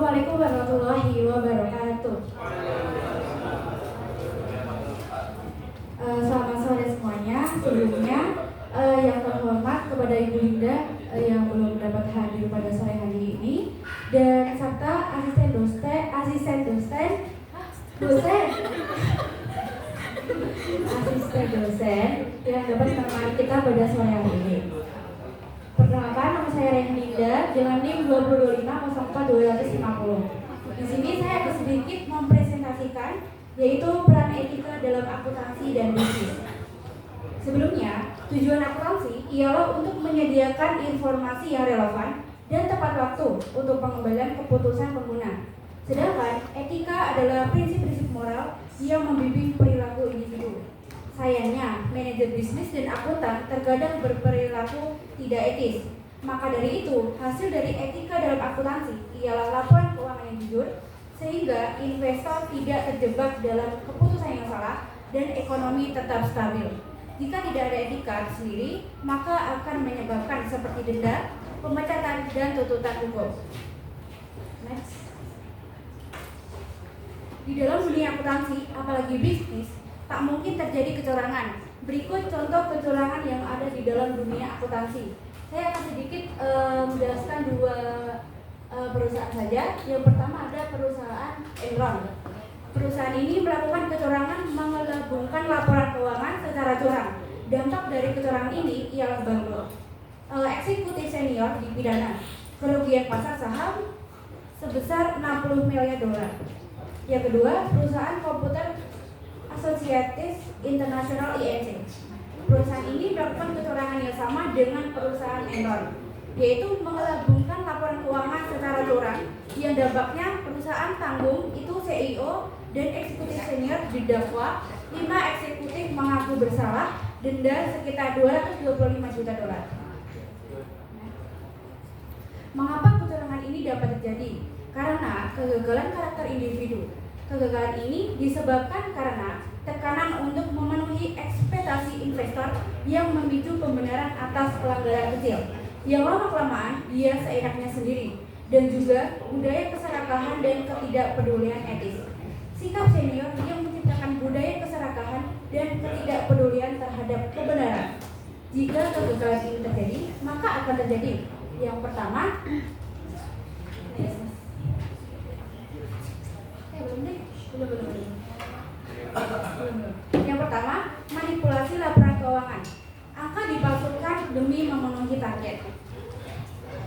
Assalamualaikum warahmatullahi wabarakatuh. Selamat sore semuanya. Sebelumnya yang terhormat kepada Ibu Linda yang belum dapat hadir pada sore hari ini, dan serta asisten dosen yang dapat menemani kita pada sore hari ini. Perkenalkan, nama saya Rehanida dengan NIM 22504-250. Di sini saya akan sedikit mempresentasikan yaitu peran etika dalam akuntansi dan bisnis. Sebelumnya, tujuan akuntansi ialah untuk menyediakan informasi yang relevan dan tepat waktu untuk pengembalian keputusan pengguna. Sedangkan etika adalah prinsip-prinsip moral yang membimbing perilaku individu. Sayangnya, manajer bisnis dan akuntan terkadang berperilaku tidak etis. Maka dari itu, hasil dari etika dalam akuntansi ialah laporan keuangan yang jujur, sehingga investor tidak terjebak dalam keputusan yang salah dan ekonomi tetap stabil. Jika tidak ada etika sendiri, maka akan menyebabkan seperti denda, pemecatan, dan tuntutan hukum. Next. Di dalam dunia akuntansi, apalagi bisnis, tak mungkin terjadi kecurangan. Berikut contoh kecurangan yang ada di dalam dunia akuntansi. Saya akan sedikit menjelaskan dua perusahaan saja. Yang pertama ada perusahaan Enron. Perusahaan ini melakukan kecurangan mengelabungkan laporan keuangan secara curang. Dampak dari kecurangan ini ialah bangkrut. Eksekutif senior dipidana. Kerugian pasar saham sebesar 60 miliar dolar. Yang kedua, perusahaan komputer Associated International INC. Perusahaan ini melakukan kecurangan yang sama dengan perusahaan Enron, yaitu mengelabungkan laporan keuangan secara curang yang dampaknya perusahaan tanggung itu CEO dan eksekutif senior didakwa, 5 eksekutif mengaku bersalah, denda sekitar 225 juta dolar. Mengapa kecurangan ini dapat terjadi? Karena kegagalan karakter individu. Kegagalan ini disebabkan karena tekanan untuk memenuhi ekspektasi investor yang memicu pembenaran atas pelanggaran kecil yang lama-kelamaan dia seenaknya sendiri, dan juga budaya keserakahan dan ketidakpedulian etis. Sikap senior yang menciptakan budaya keserakahan dan ketidakpedulian terhadap kebenaran. Jika kegagalan ini terjadi, maka akan terjadi yang pertama, yang pertama, manipulasi laporan keuangan. Angka dipalsukan demi memenuhi target.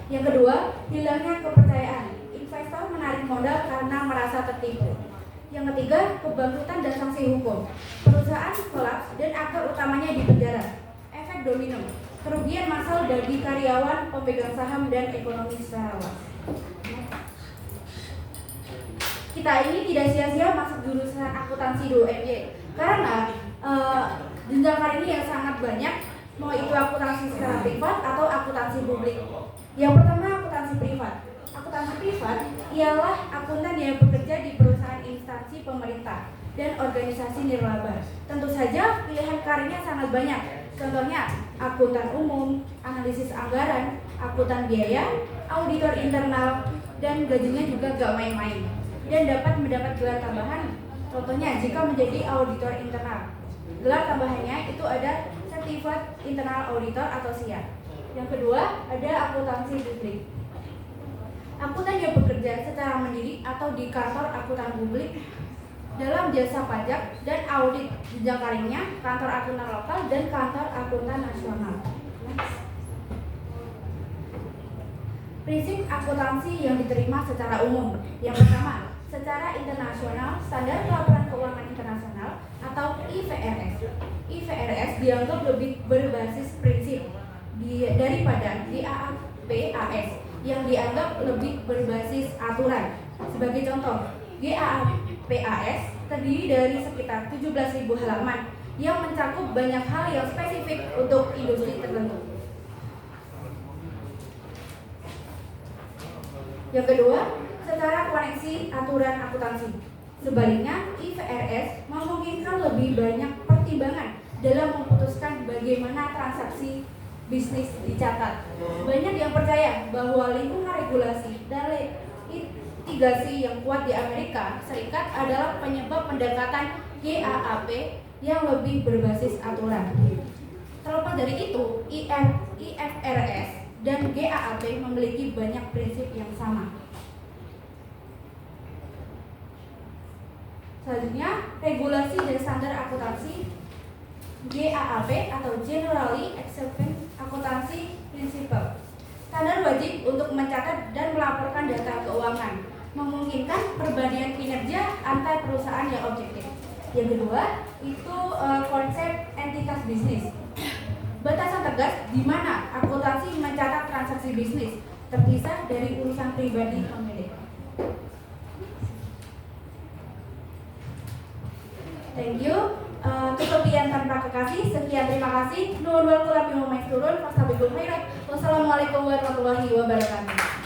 Yang kedua, hilangnya kepercayaan. Investor menarik modal karena merasa tertipu. Yang ketiga, kebangkrutan dan sanksi hukum. Perusahaan kolaps dan aktor utamanya dipenjara. Efek domino. Kerugian massal bagi karyawan, pemegang saham, dan ekonomi secara luas. Kita ini tidak sia-sia masuk jurusan akuntansi di UMY karena jenjang karir ini yang sangat banyak, mau itu akuntansi secara privat atau akuntansi publik. Yang pertama, akuntansi privat. Akuntansi privat ialah akuntan yang bekerja di perusahaan instansi pemerintah dan organisasi nirlaba. Tentu saja pilihan karirnya sangat banyak. Contohnya akuntan umum, analisis anggaran, akuntan biaya, auditor internal, dan gajinya juga gak main-main. Dan dapat mendapat gelar tambahan, contohnya jika menjadi auditor internal. Gelar tambahannya itu ada Certified Internal Auditor atau SIA. Yang kedua, ada akuntansi publik. Akuntan yang bekerja secara mandiri atau di kantor akuntan publik dalam jasa pajak dan audit jenjang karirnya, kantor akuntan lokal dan kantor akuntan nasional. Prinsip akuntansi yang diterima secara umum. Yang pertama, secara internasional, standar pelaporan keuangan internasional atau IFRS. IFRS dianggap lebih berbasis prinsip daripada GAAP-AS yang dianggap lebih berbasis aturan. Sebagai contoh, GAAP-AS terdiri dari sekitar 17.000 halaman yang mencakup banyak hal yang spesifik untuk industri tertentu. Yang kedua, secara koneksi aturan akuntansi. Sebaliknya, IFRS memungkinkan lebih banyak pertimbangan dalam memutuskan bagaimana transaksi bisnis dicatat. Banyak yang percaya bahwa lingkungan regulasi dan litigasi yang kuat di Amerika Serikat adalah penyebab pendekatan GAAP yang lebih berbasis aturan. Terlepas dari itu, IFRS dan GAAP memiliki banyak prinsip yang sama. Selanjutnya, regulasi dan standar akuntansi GAAP atau Generally Accepted Accountancy Principle. Standar wajib untuk mencatat dan melaporkan data keuangan, memungkinkan perbandingan kinerja antar perusahaan yang objektif. Yang kedua, itu konsep entitas bisnis. Batasan tegas di mana akuntansi mencatat transaksi bisnis terpisah dari urusan pribadi pemilik. Thank you. Kelebihan tanpa kekasih. Sekian, terima kasih. Nuhun wal kula bimau maisturun. Fastabikul khairat. Wassalamualaikum warahmatullahi wabarakatuh.